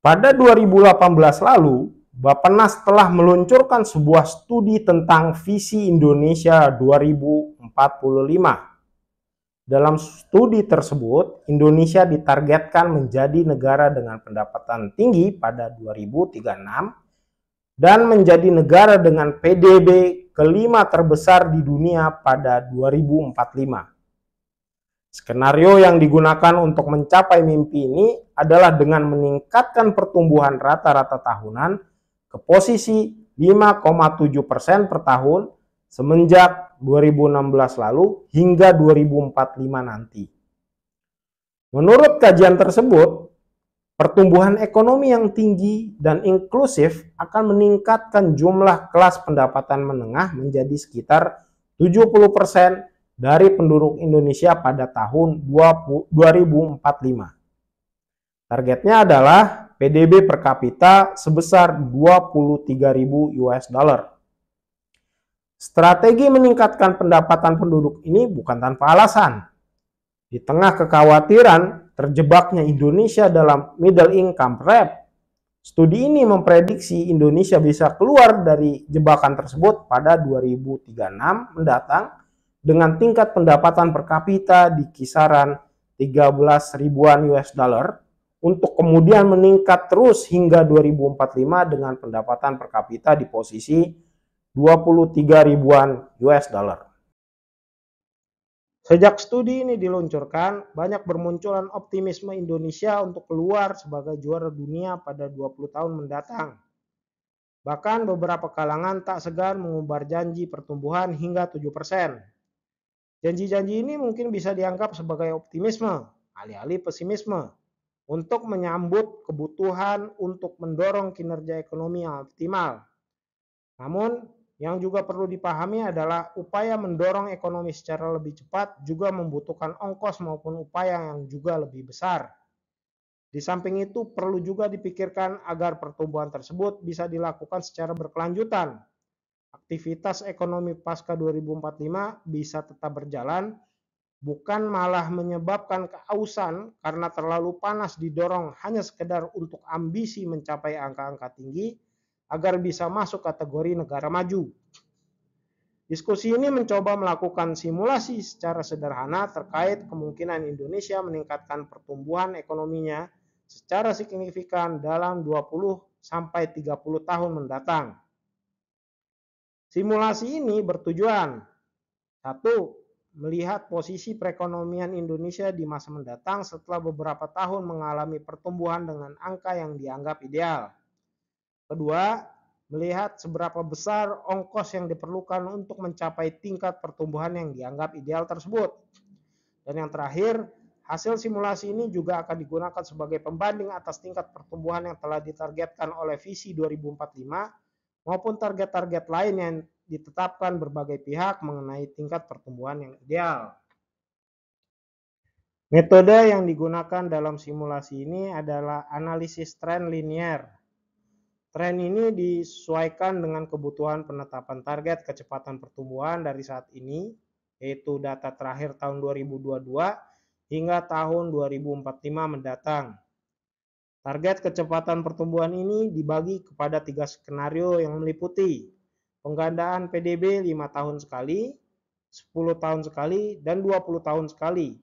Pada 2018 lalu, Bappenas telah meluncurkan sebuah studi tentang visi Indonesia 2045. Dalam studi tersebut, Indonesia ditargetkan menjadi negara dengan pendapatan tinggi pada 2036 dan menjadi negara dengan PDB kelima terbesar di dunia pada 2045. Skenario yang digunakan untuk mencapai mimpi ini adalah dengan meningkatkan pertumbuhan rata-rata tahunan ke posisi 5,7% per tahun semenjak 2016 lalu hingga 2045 nanti. Menurut kajian tersebut, pertumbuhan ekonomi yang tinggi dan inklusif akan meningkatkan jumlah kelas pendapatan menengah menjadi sekitar 70% dari penduduk Indonesia pada tahun 2045. Targetnya adalah PDB per kapita sebesar 23.000 US dollar. Strategi meningkatkan pendapatan penduduk ini bukan tanpa alasan. Di tengah kekhawatiran terjebaknya Indonesia dalam middle income trap, studi ini memprediksi Indonesia bisa keluar dari jebakan tersebut pada 2036 mendatang dengan tingkat pendapatan per kapita di kisaran 13 ribuan US dollar untuk kemudian meningkat terus hingga 2045 dengan pendapatan per kapita di posisi 23 ribuan US dollar. Sejak studi ini diluncurkan, banyak bermunculan optimisme Indonesia untuk keluar sebagai juara dunia pada 20 tahun mendatang. Bahkan beberapa kalangan tak segan mengumbar janji pertumbuhan hingga 7%. Janji-janji ini mungkin bisa dianggap sebagai optimisme, alih-alih pesimisme, untuk menyambut kebutuhan untuk mendorong kinerja ekonomi yang optimal. Namun, yang juga perlu dipahami adalah upaya mendorong ekonomi secara lebih cepat juga membutuhkan ongkos maupun upaya yang juga lebih besar. Di samping itu, perlu juga dipikirkan agar pertumbuhan tersebut bisa dilakukan secara berkelanjutan. Aktivitas ekonomi pasca 2045 bisa tetap berjalan, bukan malah menyebabkan keausan karena terlalu panas didorong hanya sekedar untuk ambisi mencapai angka-angka tinggi agar bisa masuk kategori negara maju. Diskusi ini mencoba melakukan simulasi secara sederhana terkait kemungkinan Indonesia meningkatkan pertumbuhan ekonominya secara signifikan dalam 20 sampai 30 tahun mendatang. Simulasi ini bertujuan 1. Melihat posisi perekonomian Indonesia di masa mendatang setelah beberapa tahun mengalami pertumbuhan dengan angka yang dianggap ideal. Kedua, melihat seberapa besar ongkos yang diperlukan untuk mencapai tingkat pertumbuhan yang dianggap ideal tersebut. Dan yang terakhir, hasil simulasi ini juga akan digunakan sebagai pembanding atas tingkat pertumbuhan yang telah ditargetkan oleh visi 2045 maupun target-target lain yang ditetapkan berbagai pihak mengenai tingkat pertumbuhan yang ideal. Metode yang digunakan dalam simulasi ini adalah analisis tren linier. Tren ini disesuaikan dengan kebutuhan penetapan target kecepatan pertumbuhan dari saat ini, yaitu data terakhir tahun 2022 hingga tahun 2045 mendatang. Target kecepatan pertumbuhan ini dibagi kepada 3 skenario yang meliputi penggandaan PDB 5 tahun sekali, 10 tahun sekali, dan 20 tahun sekali.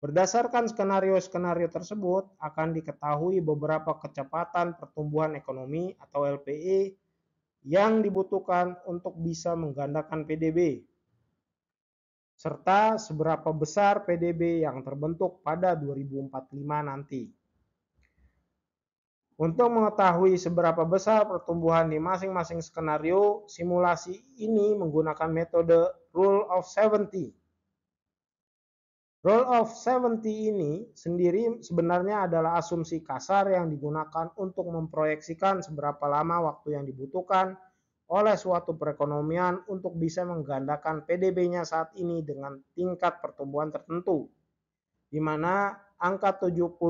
Berdasarkan skenario-skenario tersebut, akan diketahui beberapa kecepatan pertumbuhan ekonomi atau LPE yang dibutuhkan untuk bisa menggandakan PDB, serta seberapa besar PDB yang terbentuk pada 2045 nanti. Untuk mengetahui seberapa besar pertumbuhan di masing-masing skenario, simulasi ini menggunakan metode Rule of 70. Rule of 70 ini sendiri sebenarnya adalah asumsi kasar yang digunakan untuk memproyeksikan seberapa lama waktu yang dibutuhkan oleh suatu perekonomian untuk bisa menggandakan PDB-nya saat ini dengan tingkat pertumbuhan tertentu, di mana angka 70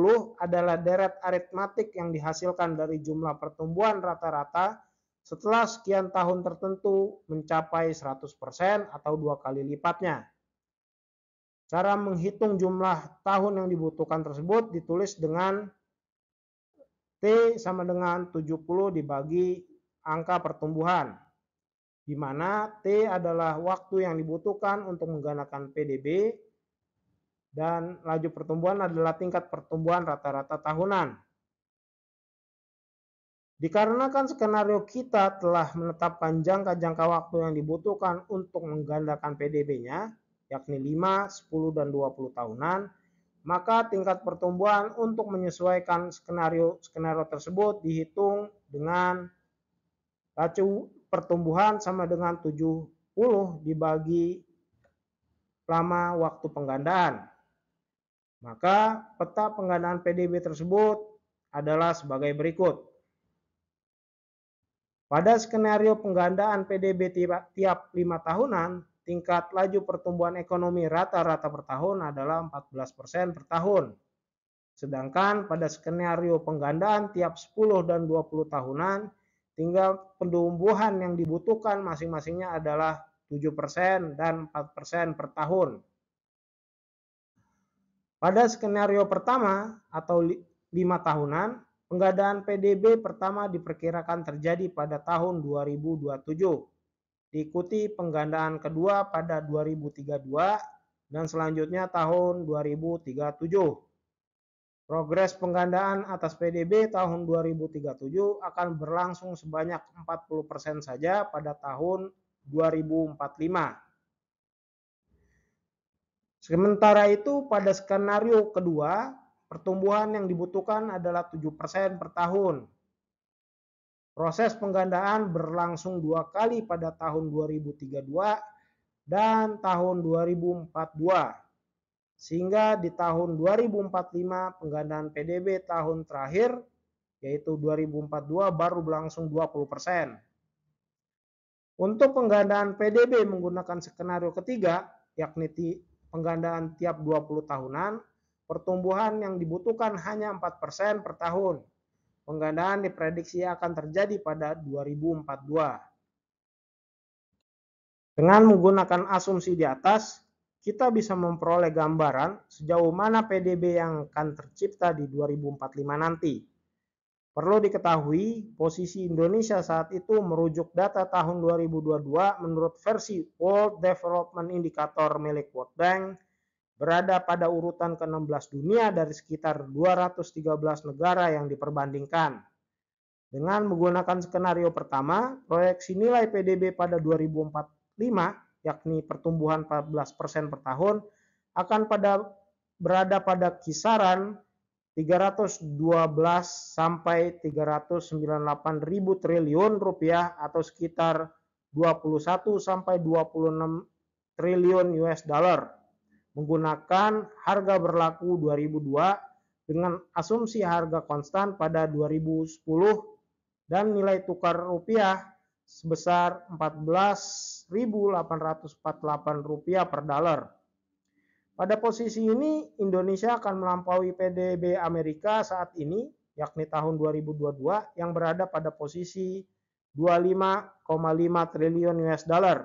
adalah deret aritmatik yang dihasilkan dari jumlah pertumbuhan rata-rata setelah sekian tahun tertentu mencapai 100% atau 2 kali lipatnya. Cara menghitung jumlah tahun yang dibutuhkan tersebut ditulis dengan T sama dengan 70 dibagi angka pertumbuhan, di mana T adalah waktu yang dibutuhkan untuk menggandakan PDB dan laju pertumbuhan adalah tingkat pertumbuhan rata-rata tahunan. Dikarenakan skenario kita telah menetapkan jangka-jangka waktu yang dibutuhkan untuk menggandakan PDB-nya, yakni 5, 10, dan 20 tahunan, maka tingkat pertumbuhan untuk menyesuaikan skenario tersebut dihitung dengan laju pertumbuhan sama dengan 70 dibagi lama waktu penggandaan. Maka peta penggandaan PDB tersebut adalah sebagai berikut. Pada skenario penggandaan PDB tiap 5 tahunan, tingkat laju pertumbuhan ekonomi rata-rata per tahun adalah 14% per tahun. Sedangkan pada skenario penggandaan tiap 10 dan 20 tahunan, tingkat pertumbuhan yang dibutuhkan masing-masingnya adalah 7% dan 4% per tahun. Pada skenario pertama atau 5 tahunan, penggandaan PDB pertama diperkirakan terjadi pada tahun 2027, diikuti penggandaan kedua pada 2032, dan selanjutnya tahun 2037. Progres penggandaan atas PDB tahun 2037 akan berlangsung sebanyak 40% saja pada tahun 2045. Sementara itu pada skenario kedua, pertumbuhan yang dibutuhkan adalah 7% per tahun. Proses penggandaan berlangsung 2 kali pada tahun 2032 dan tahun 2042. Sehingga di tahun 2045 penggandaan PDB tahun terakhir yaitu 2042 baru berlangsung 20%. Untuk penggandaan PDB menggunakan skenario ketiga, yakni penggandaan tiap 20 tahunan, pertumbuhan yang dibutuhkan hanya 4% per tahun. Penggandaan diprediksi akan terjadi pada 2042. Dengan menggunakan asumsi di atas, kita bisa memperoleh gambaran sejauh mana PDB yang akan tercipta di 2045 nanti. Perlu diketahui, posisi Indonesia saat itu merujuk data tahun 2022 menurut versi World Development Indicator milik World Bank, berada pada urutan ke-16 dunia dari sekitar 213 negara yang diperbandingkan. Dengan menggunakan skenario pertama, proyeksi nilai PDB pada 2045, yakni pertumbuhan 14% per tahun, akan berada pada kisaran 312 sampai 398 ribu triliun rupiah atau sekitar 21 sampai 26 triliun US dollar menggunakan harga berlaku 2002 dengan asumsi harga konstan pada 2010 dan nilai tukar rupiah sebesar 14.848 rupiah per dolar. Pada posisi ini, Indonesia akan melampaui PDB Amerika saat ini, yakni tahun 2022, yang berada pada posisi 25,5 triliun US dollar.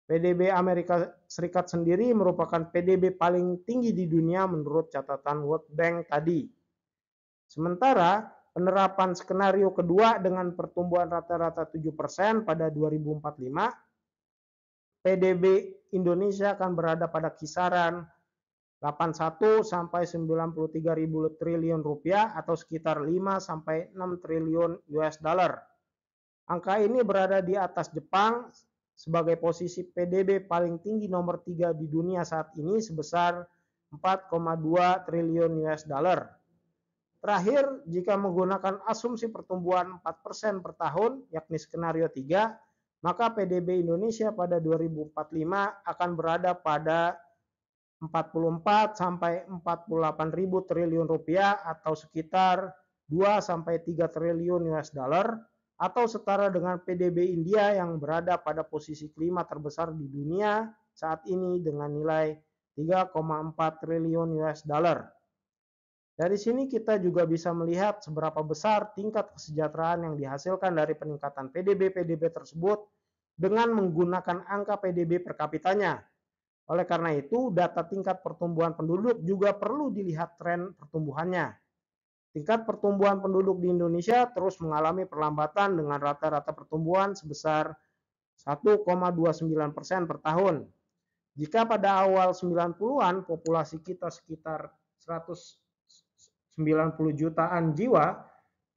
PDB Amerika Serikat sendiri merupakan PDB paling tinggi di dunia menurut catatan World Bank tadi. Sementara penerapan skenario kedua dengan pertumbuhan rata-rata 7% pada 2045, PDB Indonesia akan berada pada kisaran 81 sampai 93 ribu triliun rupiah atau sekitar 5 sampai 6 triliun US dollar. Angka ini berada di atas Jepang sebagai posisi PDB paling tinggi nomor 3 di dunia saat ini sebesar 4,2 triliun US dollar. Terakhir, jika menggunakan asumsi pertumbuhan 4% per tahun, yakni skenario 3, maka PDB Indonesia pada 2045 akan berada pada 44 sampai 48 ribu triliun rupiah atau sekitar 2 sampai 3 triliun US dollar atau setara dengan PDB India yang berada pada posisi kelima terbesar di dunia saat ini dengan nilai 3,4 triliun US dollar. Dari sini kita juga bisa melihat seberapa besar tingkat kesejahteraan yang dihasilkan dari peningkatan PDB tersebut dengan menggunakan angka PDB per kapitanya. Oleh karena itu, data tingkat pertumbuhan penduduk juga perlu dilihat tren pertumbuhannya. Tingkat pertumbuhan penduduk di Indonesia terus mengalami perlambatan dengan rata-rata pertumbuhan sebesar 1,29% per tahun. Jika pada awal 90-an populasi kita sekitar 190 jutaan jiwa,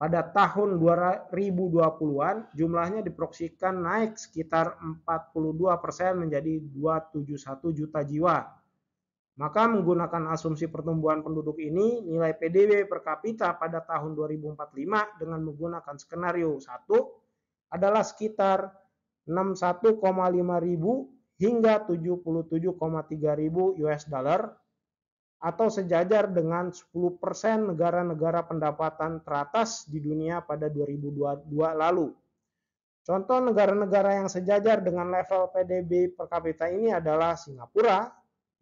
pada tahun 2020-an jumlahnya diproyeksikan naik sekitar 42% menjadi 271 juta jiwa. Maka menggunakan asumsi pertumbuhan penduduk ini, nilai PDB per kapita pada tahun 2045 dengan menggunakan skenario 1 adalah sekitar 61,5 ribu hingga 77,3 ribu US dollar atau sejajar dengan 10% negara-negara pendapatan teratas di dunia pada 2022 lalu. Contoh negara-negara yang sejajar dengan level PDB per kapita ini adalah Singapura,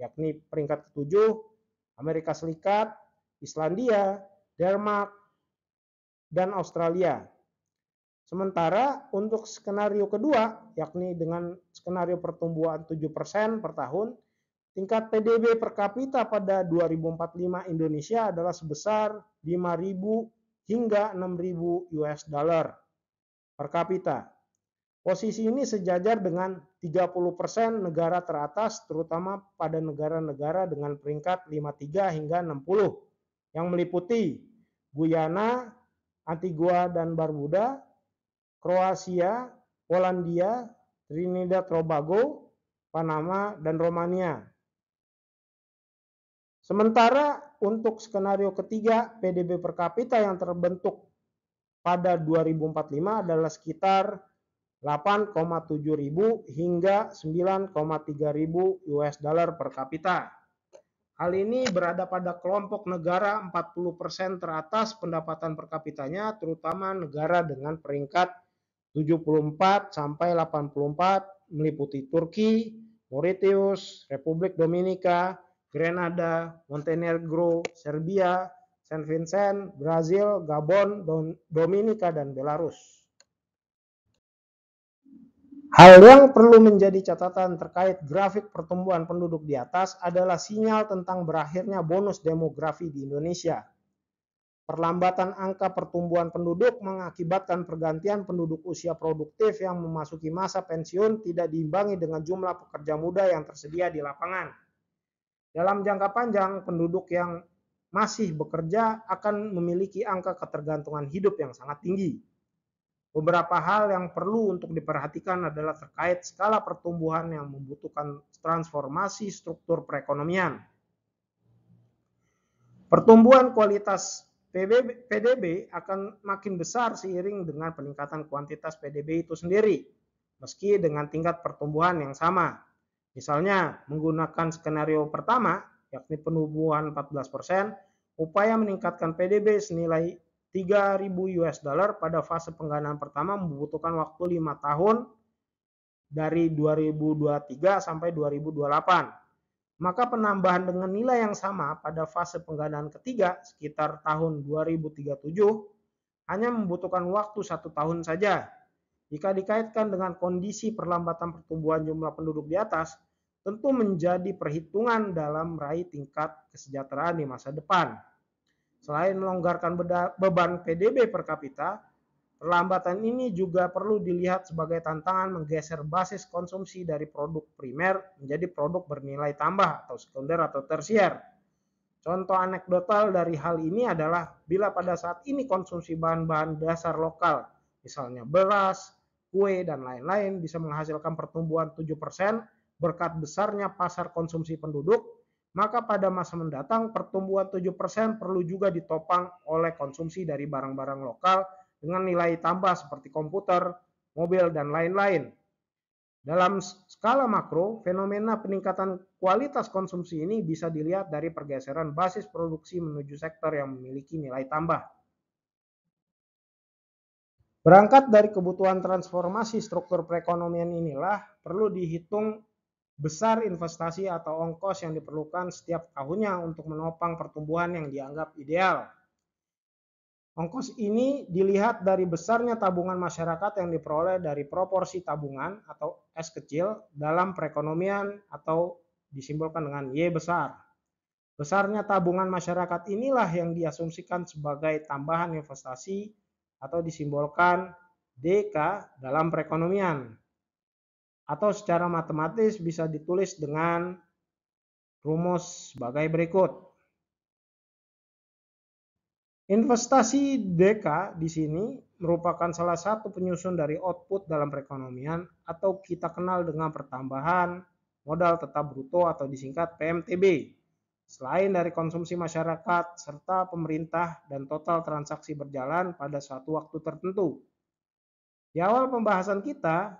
yakni peringkat ke-7, Amerika Serikat, Islandia, Denmark, dan Australia. Sementara untuk skenario kedua, yakni dengan skenario pertumbuhan 7% per tahun, tingkat PDB per kapita pada 2045 Indonesia adalah sebesar 5.000 hingga 6.000 US dollar per kapita. Posisi ini sejajar dengan 30% negara teratas, terutama pada negara-negara dengan peringkat 53 hingga 60, yang meliputi Guyana, Antigua dan Barbuda, Kroasia, Polandia, Trinidad Tobago, Panama, dan Romania. Sementara untuk skenario ketiga, PDB per kapita yang terbentuk pada 2045 adalah sekitar 8,7 ribu hingga 9,3 ribu US dollar per kapita. Hal ini berada pada kelompok negara 40% teratas pendapatan per kapitanya, terutama negara dengan peringkat 74 sampai 84 meliputi Turki, Mauritius, Republik Dominika, Grenada, Montenegro, Serbia, Saint Vincent, Brazil, Gabon, Dominika, dan Belarus. Hal yang perlu menjadi catatan terkait grafik pertumbuhan penduduk di atas adalah sinyal tentang berakhirnya bonus demografi di Indonesia. Perlambatan angka pertumbuhan penduduk mengakibatkan pergantian penduduk usia produktif yang memasuki masa pensiun tidak diimbangi dengan jumlah pekerja muda yang tersedia di lapangan. Dalam jangka panjang, penduduk yang masih bekerja akan memiliki angka ketergantungan hidup yang sangat tinggi. Beberapa hal yang perlu untuk diperhatikan adalah terkait skala pertumbuhan yang membutuhkan transformasi struktur perekonomian. Pertumbuhan kualitas PDB akan makin besar seiring dengan peningkatan kuantitas PDB itu sendiri, meski dengan tingkat pertumbuhan yang sama. Misalnya, menggunakan skenario pertama, yakni penumbuhan 14%, upaya meningkatkan PDB senilai 3.000 US dollar pada fase pengganaan pertama membutuhkan waktu 5 tahun dari 2023 sampai 2028. Maka penambahan dengan nilai yang sama pada fase pengganaan ketiga sekitar tahun 2037 hanya membutuhkan waktu 1 tahun saja. Jika dikaitkan dengan kondisi perlambatan pertumbuhan jumlah penduduk di atas, tentu menjadi perhitungan dalam meraih tingkat kesejahteraan di masa depan. Selain melonggarkan beban PDB per kapita, perlambatan ini juga perlu dilihat sebagai tantangan menggeser basis konsumsi dari produk primer menjadi produk bernilai tambah atau sekunder atau tersier. Contoh anekdotal dari hal ini adalah bila pada saat ini konsumsi bahan-bahan dasar lokal, misalnya beras, kue, dan lain-lain bisa menghasilkan pertumbuhan 7% berkat besarnya pasar konsumsi penduduk, maka pada masa mendatang pertumbuhan 7% perlu juga ditopang oleh konsumsi dari barang-barang lokal dengan nilai tambah seperti komputer, mobil, dan lain-lain. Dalam skala makro, fenomena peningkatan kualitas konsumsi ini bisa dilihat dari pergeseran basis produksi menuju sektor yang memiliki nilai tambah. Berangkat dari kebutuhan transformasi struktur perekonomian inilah perlu dihitung besar investasi atau ongkos yang diperlukan setiap tahunnya untuk menopang pertumbuhan yang dianggap ideal. Ongkos ini dilihat dari besarnya tabungan masyarakat yang diperoleh dari proporsi tabungan atau S kecil dalam perekonomian atau disimbolkan dengan Y besar. Besarnya tabungan masyarakat inilah yang diasumsikan sebagai tambahan investasi atau disimbolkan DK dalam perekonomian. Atau secara matematis bisa ditulis dengan rumus sebagai berikut. Investasi DK di sini merupakan salah satu penyusun dari output dalam perekonomian atau kita kenal dengan pertambahan modal tetap bruto atau disingkat PMTB. Selain dari konsumsi masyarakat serta pemerintah dan total transaksi berjalan pada suatu waktu tertentu. Di awal pembahasan kita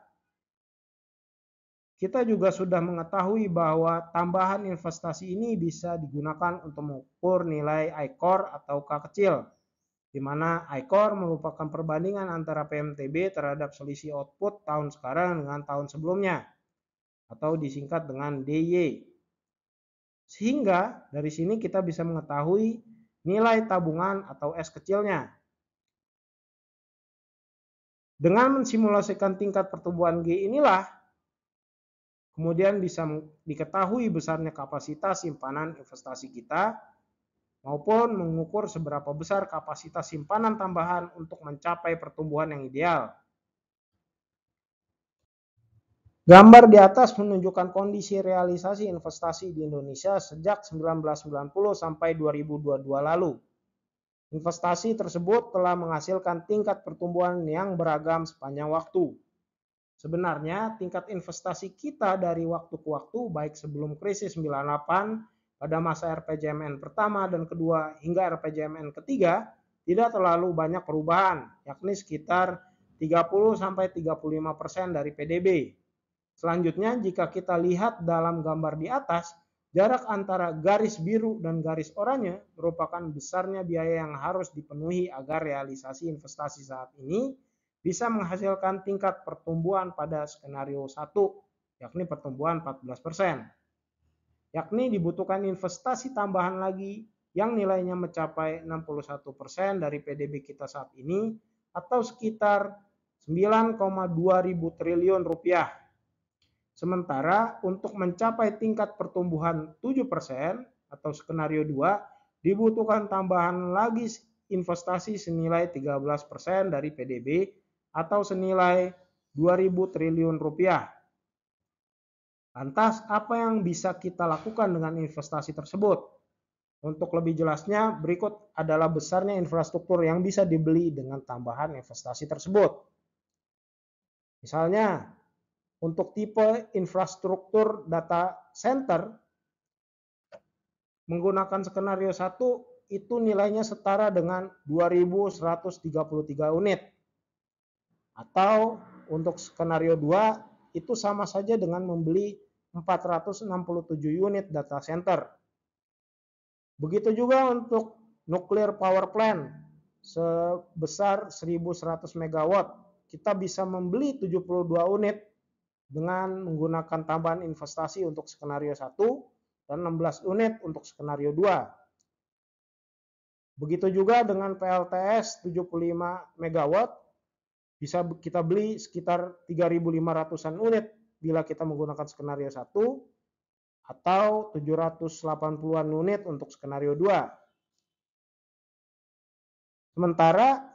juga sudah mengetahui bahwa tambahan investasi ini bisa digunakan untuk mengukur nilai ICOR atau K kecil, di mana ICOR merupakan perbandingan antara PMTB terhadap selisih output tahun sekarang dengan tahun sebelumnya, atau disingkat dengan DY. Sehingga dari sini kita bisa mengetahui nilai tabungan atau S kecilnya. Dengan mensimulasikan tingkat pertumbuhan G inilah, kemudian bisa diketahui besarnya kapasitas simpanan investasi kita, maupun mengukur seberapa besar kapasitas simpanan tambahan untuk mencapai pertumbuhan yang ideal. Gambar di atas menunjukkan kondisi realisasi investasi di Indonesia sejak 1990 sampai 2022 lalu. Investasi tersebut telah menghasilkan tingkat pertumbuhan yang beragam sepanjang waktu. Sebenarnya tingkat investasi kita dari waktu ke waktu, baik sebelum krisis 98, pada masa RPJMN pertama dan kedua hingga RPJMN ketiga, tidak terlalu banyak perubahan, yakni sekitar 30-35% dari PDB. Selanjutnya, jika kita lihat dalam gambar di atas, jarak antara garis biru dan garis oranye merupakan besarnya biaya yang harus dipenuhi agar realisasi investasi saat ini bisa menghasilkan tingkat pertumbuhan pada skenario 1, yakni pertumbuhan 14%. Yakni dibutuhkan investasi tambahan lagi yang nilainya mencapai 61% dari PDB kita saat ini atau sekitar 9,2 ribu triliun rupiah. Sementara untuk mencapai tingkat pertumbuhan 7% atau skenario 2 dibutuhkan tambahan lagi investasi senilai 13% dari PDB atau senilai 2.000 triliun rupiah. Lantas apa yang bisa kita lakukan dengan investasi tersebut? Untuk lebih jelasnya, berikut adalah besarnya infrastruktur yang bisa dibeli dengan tambahan investasi tersebut. Misalnya, untuk tipe infrastruktur data center, menggunakan skenario 1 itu nilainya setara dengan 2.133 unit. Atau untuk skenario 2 itu sama saja dengan membeli 467 unit data center. Begitu juga untuk nuclear power plant sebesar 1.100 MW. Kita bisa membeli 72 unit dengan menggunakan tambahan investasi untuk skenario 1 dan 16 unit untuk skenario 2. Begitu juga dengan PLTS 75 MW, bisa kita beli sekitar 3.500-an unit bila kita menggunakan skenario 1 atau 780-an unit untuk skenario 2. Sementara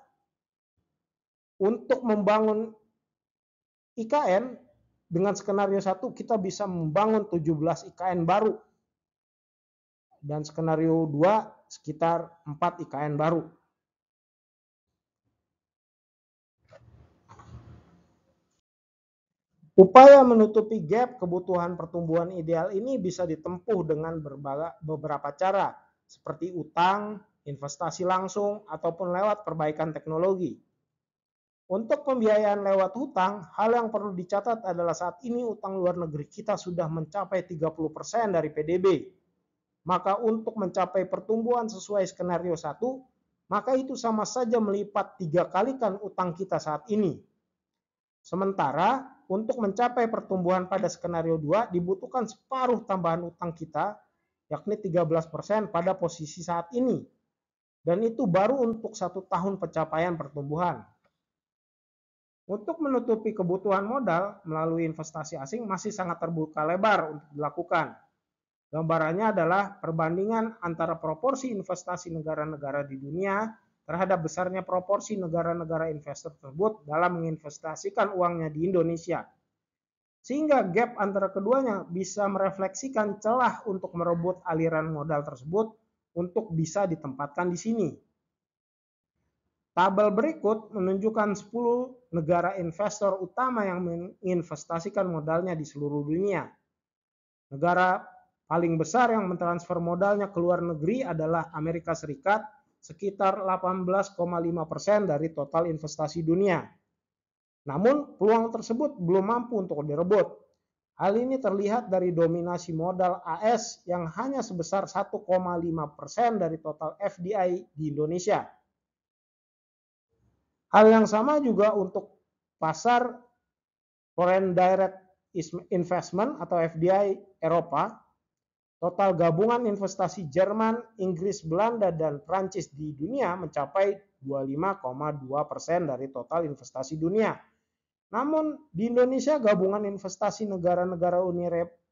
untuk membangun IKN dengan skenario 1 kita bisa membangun 17 IKN baru. Dan skenario 2 sekitar 4 IKN baru. Upaya menutupi gap kebutuhan pertumbuhan ideal ini bisa ditempuh dengan beberapa cara, seperti utang, investasi langsung, ataupun lewat perbaikan teknologi. Untuk pembiayaan lewat hutang, hal yang perlu dicatat adalah saat ini utang luar negeri kita sudah mencapai 30% dari PDB. Maka untuk mencapai pertumbuhan sesuai skenario 1, maka itu sama saja melipat 3 kalikan utang kita saat ini. Sementara untuk mencapai pertumbuhan pada skenario 2 dibutuhkan separuh tambahan utang kita, yakni 13% pada posisi saat ini. Dan itu baru untuk 1 tahun pencapaian pertumbuhan. Untuk menutupi kebutuhan modal melalui investasi asing masih sangat terbuka lebar untuk dilakukan. Gambarannya adalah perbandingan antara proporsi investasi negara-negara di dunia terhadap besarnya proporsi negara-negara investor tersebut dalam menginvestasikan uangnya di Indonesia. Sehingga gap antara keduanya bisa merefleksikan celah untuk merebut aliran modal tersebut untuk bisa ditempatkan di sini. Tabel berikut menunjukkan 10 negara investor utama yang menginvestasikan modalnya di seluruh dunia. Negara paling besar yang mentransfer modalnya ke luar negeri adalah Amerika Serikat, sekitar 18,5% dari total investasi dunia. Namun, peluang tersebut belum mampu untuk direbut. Hal ini terlihat dari dominasi modal AS yang hanya sebesar 1,5% dari total FDI di Indonesia. Hal yang sama juga untuk pasar Foreign Direct Investment atau FDI Eropa. Total gabungan investasi Jerman, Inggris, Belanda, dan Prancis di dunia mencapai 25,2% dari total investasi dunia. Namun di Indonesia gabungan investasi negara-negara Uni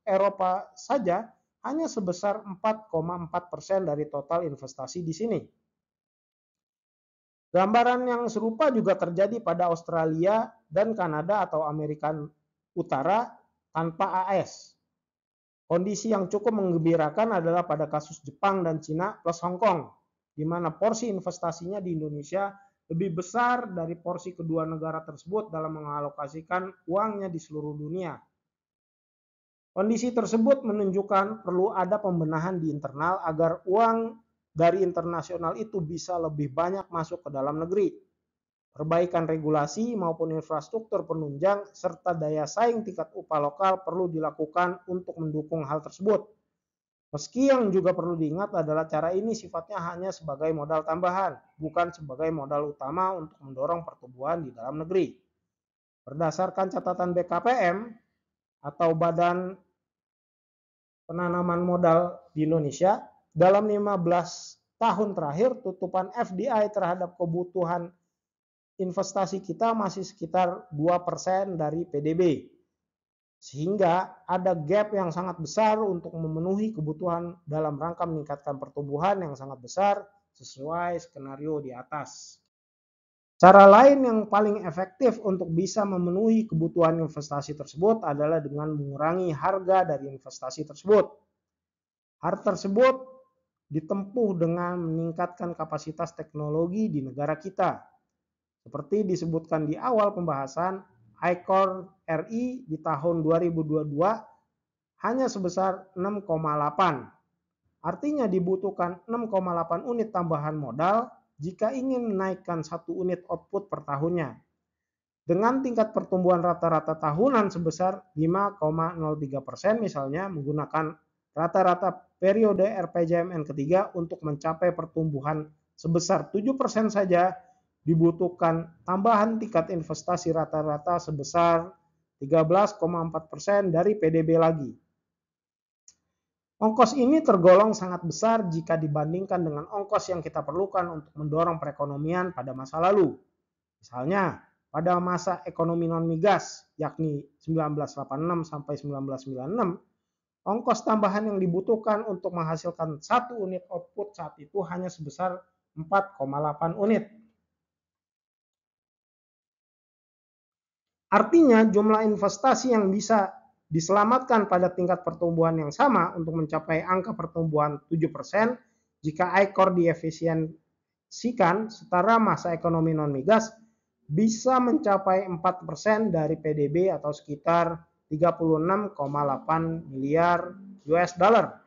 Eropa saja hanya sebesar 4,4% dari total investasi di sini. Gambaran yang serupa juga terjadi pada Australia dan Kanada atau Amerika Utara tanpa AS. Kondisi yang cukup menggembirakan adalah pada kasus Jepang dan Cina plus Hong Kong, di mana porsi investasinya di Indonesia lebih besar dari porsi kedua negara tersebut dalam mengalokasikan uangnya di seluruh dunia. Kondisi tersebut menunjukkan perlu ada pembenahan di internal agar uang dari internasional itu bisa lebih banyak masuk ke dalam negeri. Perbaikan regulasi maupun infrastruktur penunjang serta daya saing tingkat upah lokal perlu dilakukan untuk mendukung hal tersebut. Meski yang juga perlu diingat adalah cara ini sifatnya hanya sebagai modal tambahan, bukan sebagai modal utama untuk mendorong pertumbuhan di dalam negeri. Berdasarkan catatan BKPM atau Badan Penanaman Modal di Indonesia, dalam 15 tahun terakhir tutupan FDI terhadap kebutuhan investasi kita masih sekitar 2% dari PDB. Sehingga ada gap yang sangat besar untuk memenuhi kebutuhan dalam rangka meningkatkan pertumbuhan yang sangat besar sesuai skenario di atas. Cara lain yang paling efektif untuk bisa memenuhi kebutuhan investasi tersebut adalah dengan mengurangi harga dari investasi tersebut. Hal tersebut ditempuh dengan meningkatkan kapasitas teknologi di negara kita. Seperti disebutkan di awal pembahasan, ICOR RI di tahun 2022 hanya sebesar 6,8. Artinya dibutuhkan 6,8 unit tambahan modal jika ingin menaikkan 1 unit output per tahunnya. Dengan tingkat pertumbuhan rata-rata tahunan sebesar 5,03% misalnya menggunakan rata-rata periode RPJMN ketiga untuk mencapai pertumbuhan sebesar 7% saja, dibutuhkan tambahan tingkat investasi rata-rata sebesar 13,4% dari PDB lagi. Ongkos ini tergolong sangat besar jika dibandingkan dengan ongkos yang kita perlukan untuk mendorong perekonomian pada masa lalu. Misalnya, pada masa ekonomi non-migas, yakni 1986 sampai 1996, ongkos tambahan yang dibutuhkan untuk menghasilkan 1 unit output saat itu hanya sebesar 4,8 unit. Artinya jumlah investasi yang bisa diselamatkan pada tingkat pertumbuhan yang sama untuk mencapai angka pertumbuhan 7% jika ICOR diefisiensikan setara masa ekonomi non-migas bisa mencapai 4% dari PDB atau sekitar 36,8 miliar US dollar.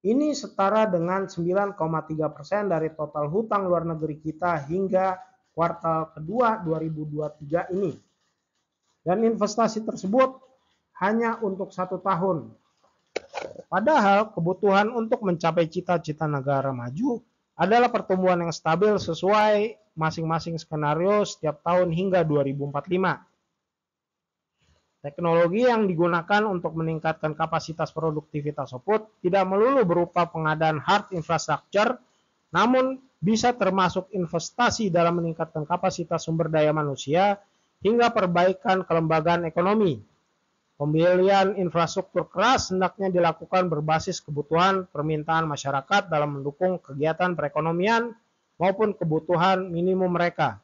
Ini setara dengan 9,3% dari total hutang luar negeri kita hingga kuartal kedua 2023 ini. Dan investasi tersebut hanya untuk 1 tahun. Padahal kebutuhan untuk mencapai cita-cita negara maju adalah pertumbuhan yang stabil sesuai masing-masing skenario setiap tahun hingga 2045. Teknologi yang digunakan untuk meningkatkan kapasitas produktivitas output tidak melulu berupa pengadaan hard infrastructure, namun bisa termasuk investasi dalam meningkatkan kapasitas sumber daya manusia hingga perbaikan kelembagaan ekonomi. Pembelian infrastruktur keras hendaknya dilakukan berbasis kebutuhan permintaan masyarakat dalam mendukung kegiatan perekonomian maupun kebutuhan minimum mereka.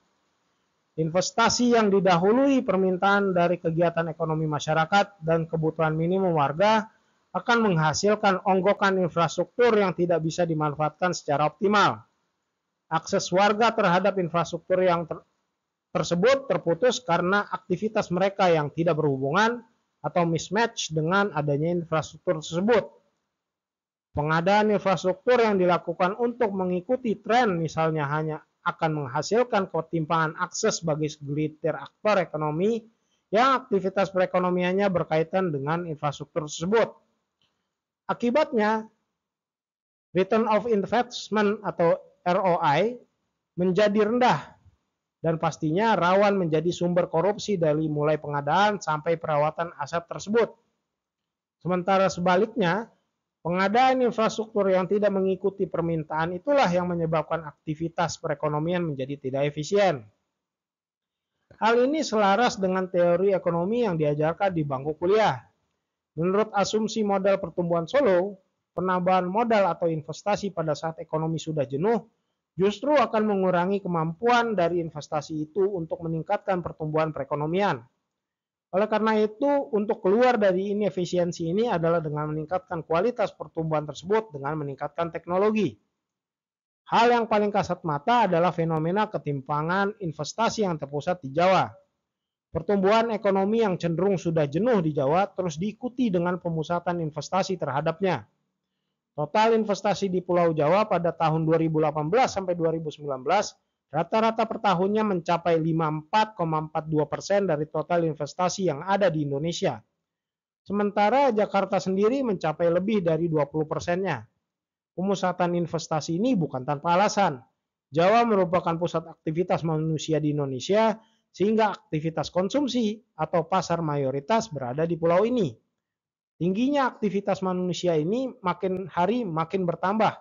Investasi yang didahului permintaan dari kegiatan ekonomi masyarakat dan kebutuhan minimum warga akan menghasilkan onggokan infrastruktur yang tidak bisa dimanfaatkan secara optimal. Akses warga terhadap infrastruktur yang tersebut terputus karena aktivitas mereka yang tidak berhubungan atau mismatch dengan adanya infrastruktur tersebut. Pengadaan infrastruktur yang dilakukan untuk mengikuti tren misalnya hanya akan menghasilkan ketimpangan akses bagi segelintir aktor ekonomi yang aktivitas perekonomiannya berkaitan dengan infrastruktur tersebut. Akibatnya, return of investment atau ROI menjadi rendah dan pastinya rawan menjadi sumber korupsi dari mulai pengadaan sampai perawatan aset tersebut. Sementara sebaliknya, pengadaan infrastruktur yang tidak mengikuti permintaan itulah yang menyebabkan aktivitas perekonomian menjadi tidak efisien. Hal ini selaras dengan teori ekonomi yang diajarkan di bangku kuliah. Menurut asumsi model pertumbuhan Solow, penambahan modal atau investasi pada saat ekonomi sudah jenuh justru akan mengurangi kemampuan dari investasi itu untuk meningkatkan pertumbuhan perekonomian. Oleh karena itu, untuk keluar dari inefisiensi ini adalah dengan meningkatkan kualitas pertumbuhan tersebut dengan meningkatkan teknologi. Hal yang paling kasat mata adalah fenomena ketimpangan investasi yang terpusat di Jawa. Pertumbuhan ekonomi yang cenderung sudah jenuh di Jawa terus diikuti dengan pemusatan investasi terhadapnya. Total investasi di Pulau Jawa pada tahun 2018 sampai 2019 rata-rata per tahunnya mencapai 54,42% dari total investasi yang ada di Indonesia. Sementara Jakarta sendiri mencapai lebih dari 20%-nya. Pemusatan investasi ini bukan tanpa alasan. Jawa merupakan pusat aktivitas manusia di Indonesia sehingga aktivitas konsumsi atau pasar mayoritas berada di pulau ini. Tingginya aktivitas manusia ini makin hari makin bertambah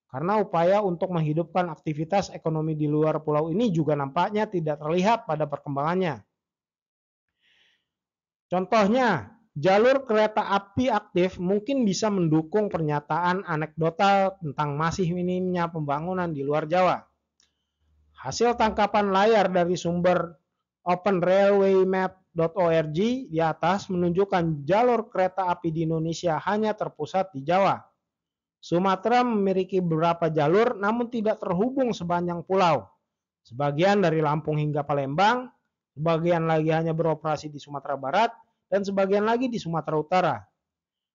karena upaya untuk menghidupkan aktivitas ekonomi di luar pulau ini juga nampaknya tidak terlihat pada perkembangannya. Contohnya, jalur kereta api aktif mungkin bisa mendukung pernyataan anekdotal tentang masih minimnya pembangunan di luar Jawa. Hasil tangkapan layar dari sumber openrailwaymap.org di atas menunjukkan jalur kereta api di Indonesia hanya terpusat di Jawa. Sumatera memiliki beberapa jalur namun tidak terhubung sepanjang pulau. Sebagian dari Lampung hingga Palembang, sebagian lagi hanya beroperasi di Sumatera Barat, dan sebagian lagi di Sumatera Utara.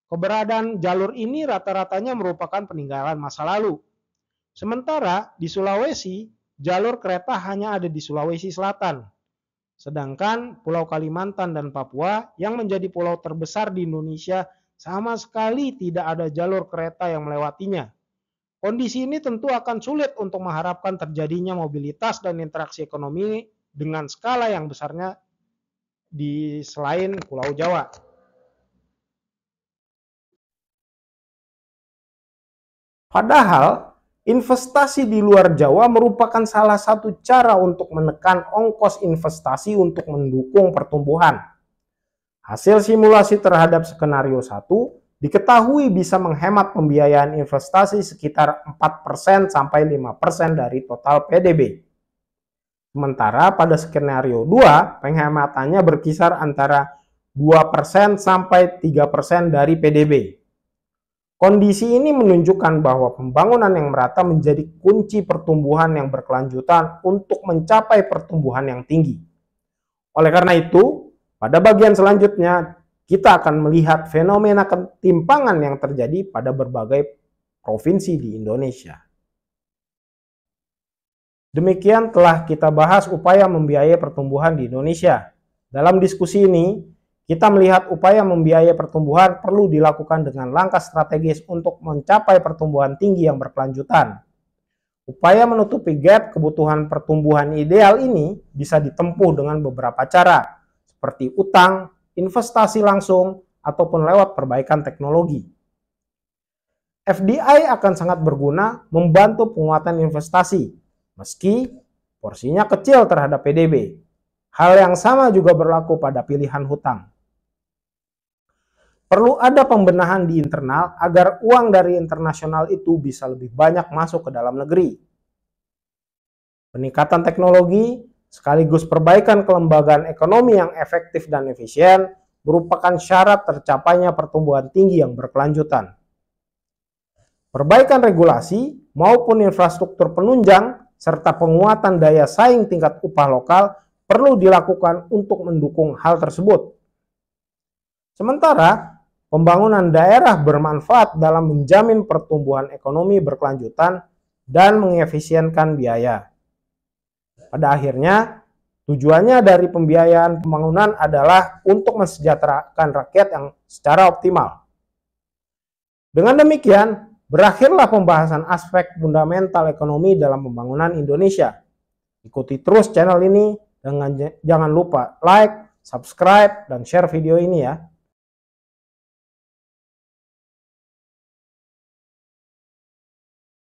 Keberadaan jalur ini rata-ratanya merupakan peninggalan masa lalu. Sementara di Sulawesi, jalur kereta hanya ada di Sulawesi Selatan. Sedangkan Pulau Kalimantan dan Papua yang menjadi pulau terbesar di Indonesia sama sekali tidak ada jalur kereta yang melewatinya. Kondisi ini tentu akan sulit untuk mengharapkan terjadinya mobilitas dan interaksi ekonomi dengan skala yang besarnya di selain Pulau Jawa. Padahal, investasi di luar Jawa merupakan salah satu cara untuk menekan ongkos investasi untuk mendukung pertumbuhan. Hasil simulasi terhadap skenario 1 diketahui bisa menghemat pembiayaan investasi sekitar 4% sampai 5% dari total PDB. Sementara pada skenario 2, penghematannya berkisar antara 2% sampai 3% dari PDB. Kondisi ini menunjukkan bahwa pembangunan yang merata menjadi kunci pertumbuhan yang berkelanjutan untuk mencapai pertumbuhan yang tinggi. Oleh karena itu, pada bagian selanjutnya, kita akan melihat fenomena ketimpangan yang terjadi pada berbagai provinsi di Indonesia. Demikian telah kita bahas upaya membiayai pertumbuhan di Indonesia. Dalam diskusi ini, kita melihat upaya membiayai pertumbuhan perlu dilakukan dengan langkah strategis untuk mencapai pertumbuhan tinggi yang berkelanjutan. Upaya menutupi gap kebutuhan pertumbuhan ideal ini bisa ditempuh dengan beberapa cara, seperti utang, investasi langsung, ataupun lewat perbaikan teknologi. FDI akan sangat berguna membantu penguatan investasi, meski porsinya kecil terhadap PDB. Hal yang sama juga berlaku pada pilihan hutang. Perlu ada pembenahan di internal agar uang dari internasional itu bisa lebih banyak masuk ke dalam negeri. Peningkatan teknologi sekaligus perbaikan kelembagaan ekonomi yang efektif dan efisien merupakan syarat tercapainya pertumbuhan tinggi yang berkelanjutan. Perbaikan regulasi maupun infrastruktur penunjang serta penguatan daya saing tingkat upah lokal perlu dilakukan untuk mendukung hal tersebut. Sementara, pembangunan daerah bermanfaat dalam menjamin pertumbuhan ekonomi berkelanjutan dan mengefisienkan biaya. Pada akhirnya, tujuannya dari pembiayaan pembangunan adalah untuk mensejahterakan rakyat yang secara optimal. Dengan demikian, berakhirlah pembahasan aspek fundamental ekonomi dalam pembangunan Indonesia. Ikuti terus channel ini, jangan lupa like, subscribe, dan share video ini ya.